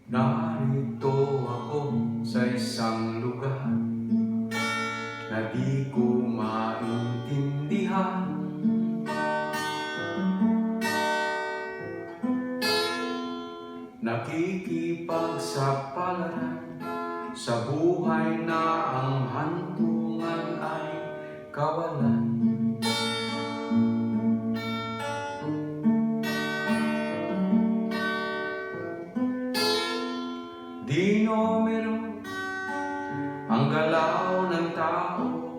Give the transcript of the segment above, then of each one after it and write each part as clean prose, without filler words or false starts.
Narito ako sa isang lugar na di ko maintindihan. Nakikipagsapalaran sa buhay na ang hantungan ay kawalan. Di numero ang galaw ng tao,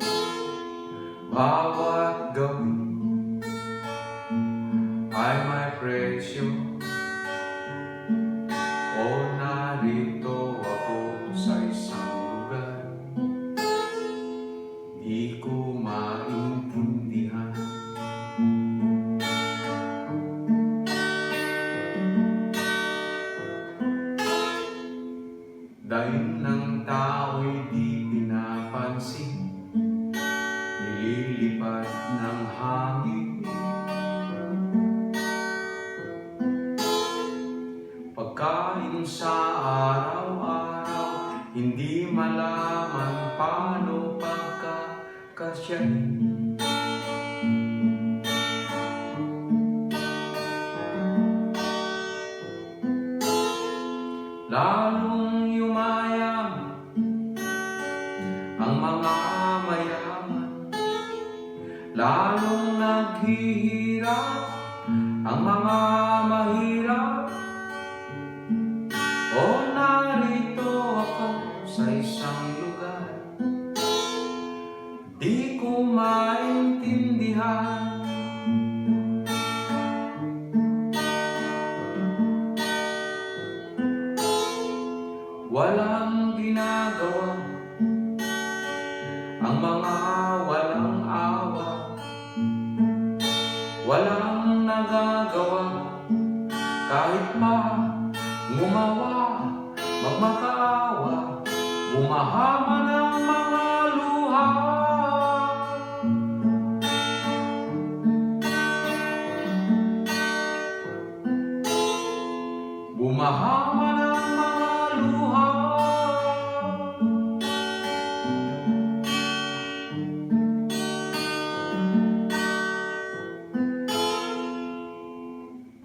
bawat gawin ay may presyo. O narito ako sa isang lugar di ko maintindihan. Dahil ng tao'y di pinapansin, nililipad ng hangin. Pagkain sa araw-araw, hindi malaman paano pagkakasyahin. Lalong yumayam ang mga mayaman, lalong naghihirap ang mga mahirap. O narito ako sa isang lugar di ko maintindihan. Walang ginagawa ang mga walang awa, walang nagagawa kahit pa ngumawa, magmakaawa, bumahama ng mga luha. Bumahama ng mga luha.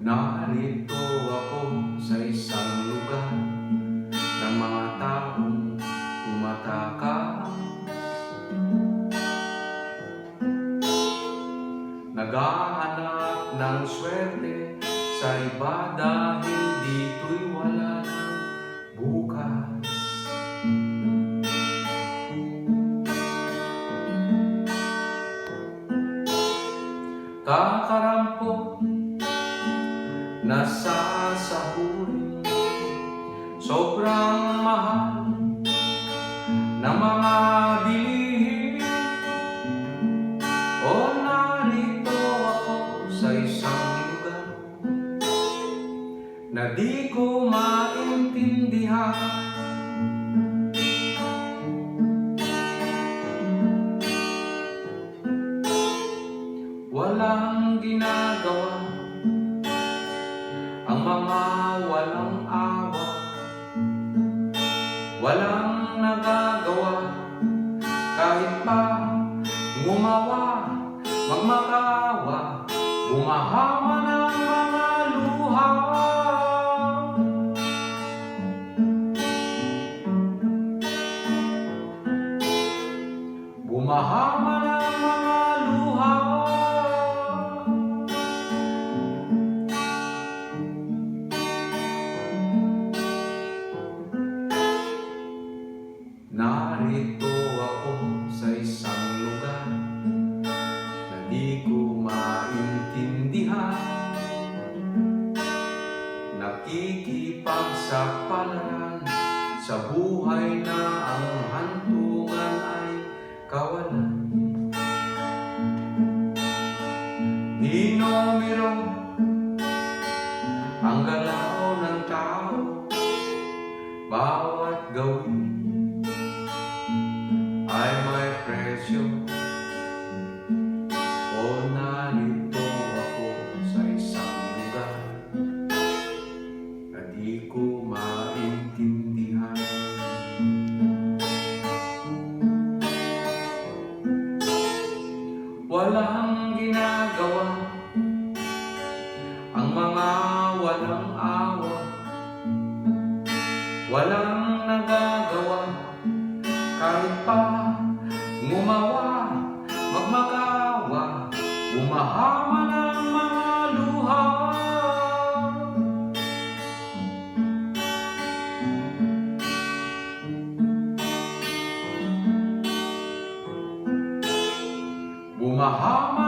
Narito ako sa isang lugar ng mga taong tumatakas, naghahanap ng swerte sa iba dahil dito'y wala ng bukas. Kakarampot nasasahurin, sobrang mahal ng mga bilihin. O narito ako sa isang lugar na di ko maintindihan. Walang ginagawa ang mga walang awa, walang nagagawa kahit pa ngumawa, magmakaawa, bumahama ng mga luha. Bumahama ng mga luha. Narito ako sa isang lugar na di ko maintindihan. Nakikipagsapalaran sa buhay na ang hantungan ay kawalan. Di numero ang galaw ng tao, bawat gawin ay may presyo. O narito ako sa isang lugar na di ko maintindihan. walang nagagawa, kahit pa ngumawa, magmakawa, umahama ng mga luha. Bumahama